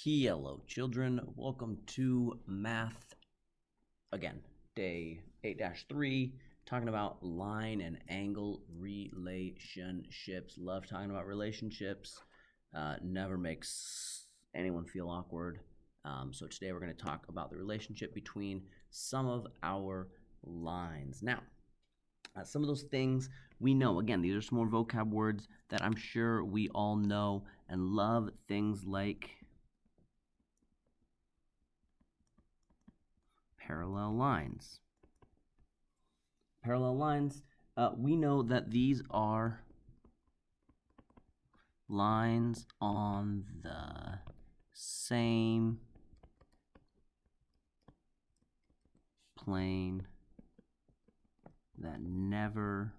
Hello, children. Welcome to math again, day 8-3, talking about line and angle relationships. Love talking about relationships. Never makes anyone feel awkward. So today we're going to talk about the relationship between some of our lines. Now, some of those things we know. Again, these are some more vocab words that I'm sure we all know and love. Things like parallel lines. Parallel lines, we know that these are lines on the same plane that never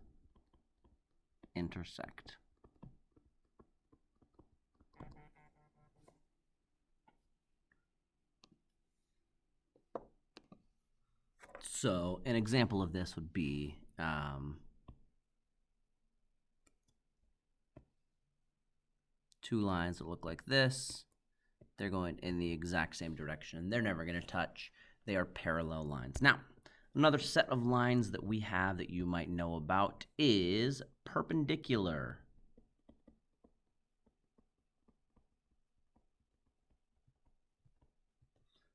intersect. So an example of this would be two lines that look like this. They're going in the exact same direction. They're never going to touch. They are parallel lines. Now, another set of lines that we have that you might know about is perpendicular.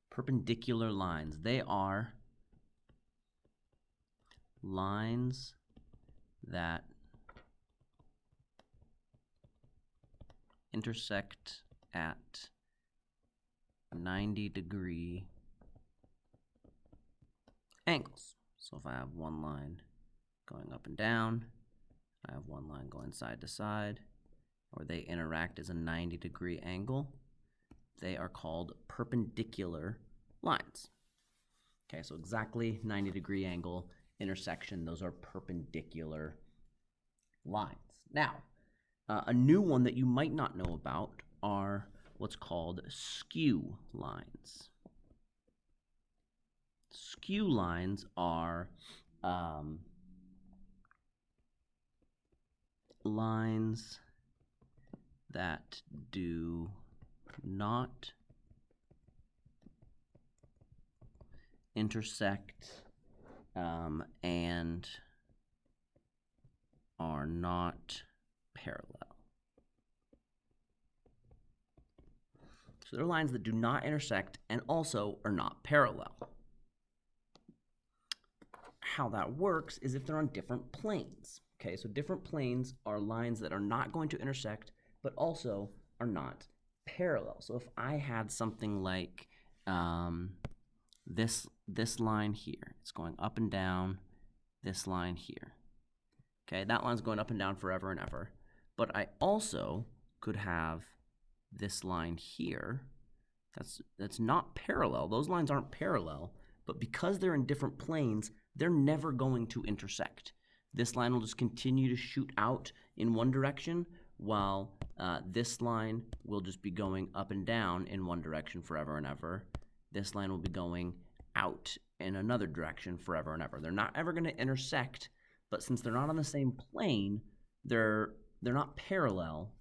Perpendicular lines. They are lines that intersect at 90-degree angles. So if I have one line going up and down, I have one line going side to side, or they interact as a 90-degree angle, they are called perpendicular lines. Okay, so exactly 90-degree angle intersection, those are perpendicular lines. Now, a new one that you might not know about are what's called skew lines. Skew lines are lines that do not intersect and are not parallel. So they're lines that do not intersect and also are not parallel. How that works is if they're on different planes. Okay, so different planes are lines that are not going to intersect but also are not parallel. So if I had something like this line here, it's going up and down, this line here. Okay, that line's going up and down forever and ever. But I also could have this line here that's not parallel. Those lines aren't parallel, but because they're in different planes, they're never going to intersect. This line will just continue to shoot out in one direction, while this line will just be going up and down in one direction forever and ever. This line will be going out in another direction forever and ever. They're not ever going to intersect, but since they're not on the same plane, they're not parallel,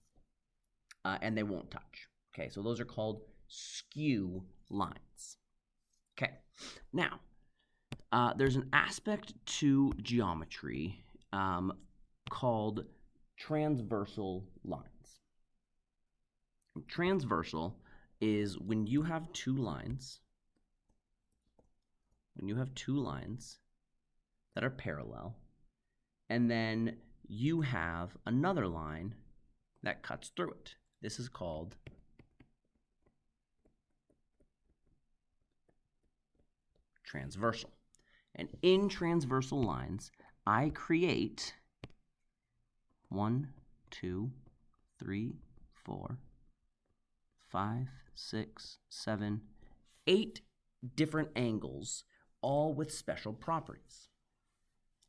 and they won't touch. Okay, so those are called skew lines. Okay, now there's an aspect to geometry called transversal lines. Transversal is when you have two lines. When you have two lines that are parallel, and then you have another line that cuts through it. This is called transversal. And in transversal lines, I create 1, 2, 3, 4, 5, 6, 7, 8 different angles, all with special properties.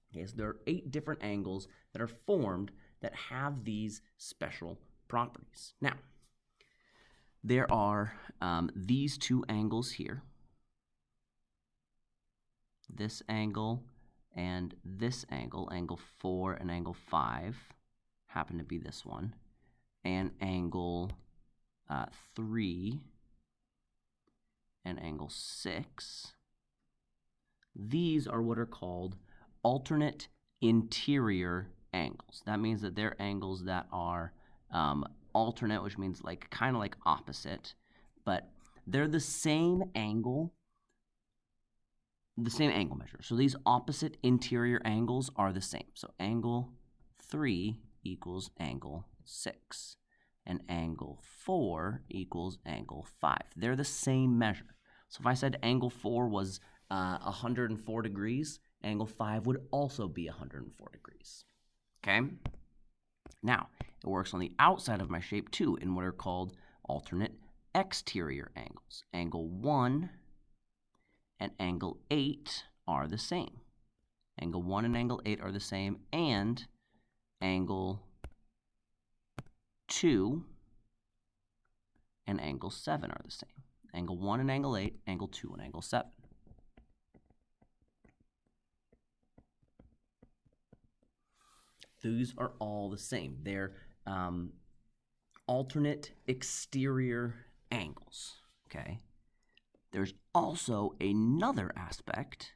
Okay, so there are 8 different angles that are formed that have these special properties. Now, there are these two angles here. This angle and this angle, angle 4 and angle 5, happen to be this one. And angle 3 and angle 6, these are what are called alternate interior angles. That means that they're angles that are alternate, which means like kind of like opposite, but they're the same angle measure. So these opposite interior angles are the same. So angle 3 equals angle 6, and angle 4 equals angle 5. They're the same measure. So if I said angle 4 was 104 degrees, angle 5 would also be 104 degrees. Okay? Now, it works on the outside of my shape too in what are called alternate exterior angles. Angle 1 and angle 8 are the same. Angle 1 and angle 8 are the same, and angle 2 and angle 7 are the same. Angle 1 and angle 8, angle 2 and angle 7. These are all the same. They're alternate exterior angles, okay? There's also another aspect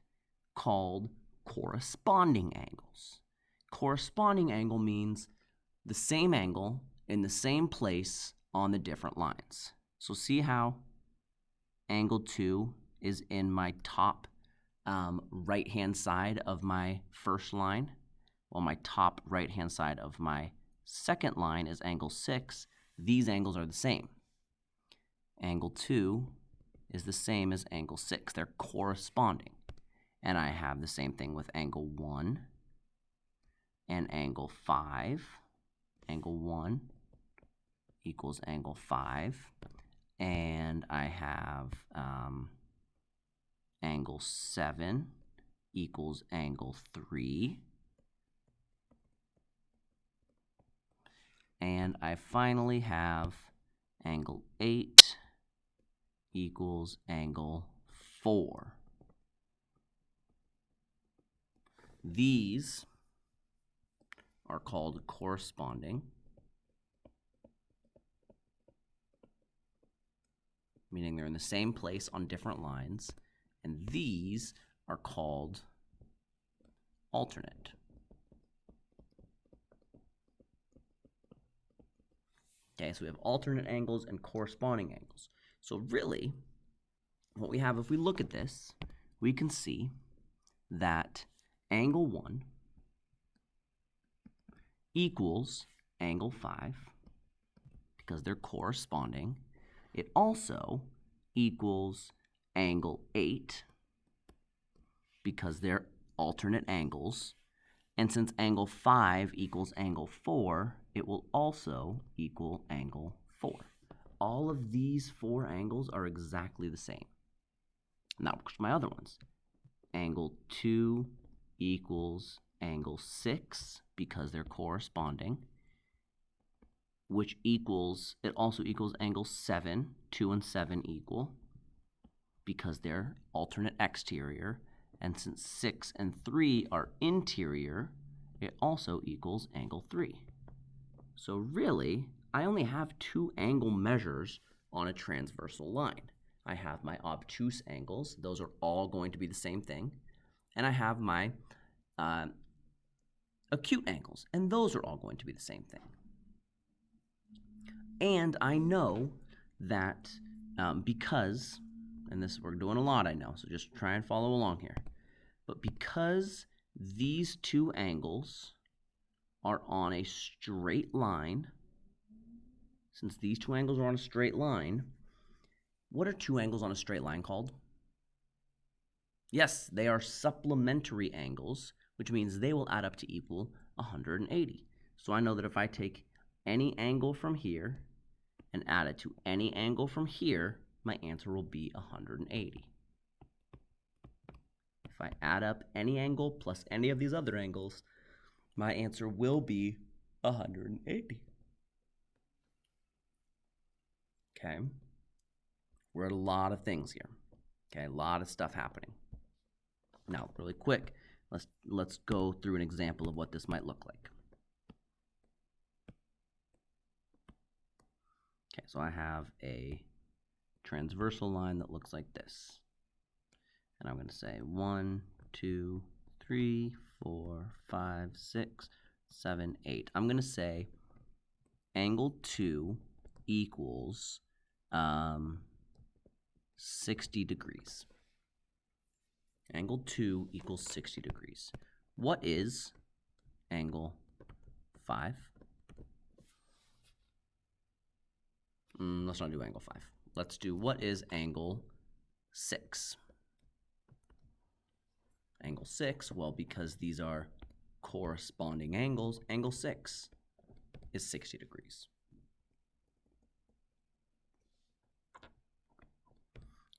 called corresponding angles. Corresponding angle means the same angle in the same place on the different lines. So see how angle 2 is in my top right-hand side of my first line? Well, my top right-hand side of my second line is angle 6. These angles are the same. Angle 2 is the same as angle 6. They're corresponding. And I have the same thing with angle 1 and angle 5. Angle 1 equals angle 5. And I have angle 7 equals angle 3. And I finally have angle 8 equals angle 4. These are called corresponding, meaning they're in the same place on different lines, and these are called alternate. Okay, so we have alternate angles and corresponding angles. So really, what we have, if we look at this, we can see that angle 1 equals angle 5 because they're corresponding. It also equals angle 8 because they're alternate angles. And since angle 5 equals angle 4, it will also equal angle 4. All of these 4 angles are exactly the same. Now, my other ones. Angle 2 equals angle 6 because they're corresponding, which equals, it also equals angle 7. 2 and 7 equal because they're alternate exterior. And since 6 and 3 are interior, it also equals angle 3. So really, I only have 2 angle measures on a transversal line. I have my obtuse angles. Those are all going to be the same thing. And I have my acute angles. And those are all going to be the same thing. And I know that because, and this we're doing a lot, I know, so just try and follow along here. But because these 2 angles are on a straight line, since these 2 angles are on a straight line, what are 2 angles on a straight line called? Yes, they are supplementary angles, which means they will add up to equal 180. So I know that if I take any angle from here and add it to any angle from here, my answer will be 180. If I add up any angle plus any of these other angles, my answer will be 180. Okay? We're at a lot of things here. Okay, a lot of stuff happening. Now, really quick, let's go through an example of what this might look like. Okay, so I have a transversal line that looks like this. And I'm going to say 1, 2, 3, 4, 5, 6, 7, 8. I'm going to say angle 2 equals 60 degrees. Angle 2 equals 60 degrees. What is angle 5? Let's not do angle 5. Let's do what is angle 6? Angle 6, well, because these are corresponding angles, angle 6 is 60 degrees.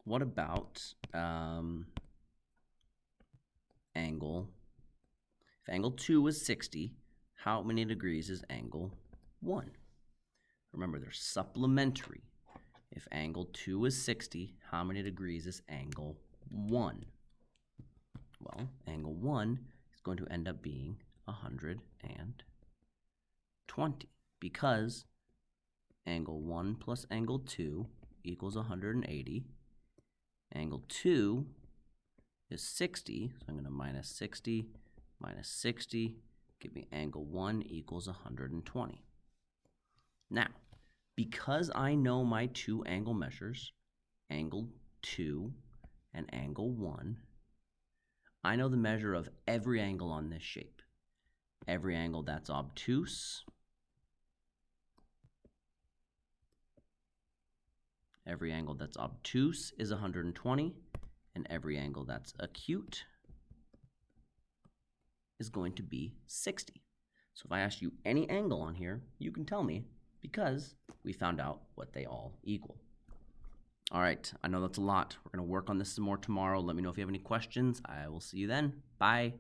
What about angle? If angle 2 is 60, how many degrees is angle 1? Remember, they're supplementary. If angle 2 is 60, how many degrees is angle 1? Well, angle 1 is going to end up being 120 because angle 1 plus angle 2 equals 180. Angle 2 is 60, so I'm going to minus 60, give me angle 1 equals 120. Now, because I know my two angle measures, angle 2 and angle 1, I know the measure of every angle on this shape. Every angle that's obtuse, is 120, and every angle that's acute is going to be 60. So if I ask you any angle on here, you can tell me because we found out what they all equal. All right, I know that's a lot. We're going to work on this some more tomorrow. Let me know if you have any questions. I will see you then. Bye.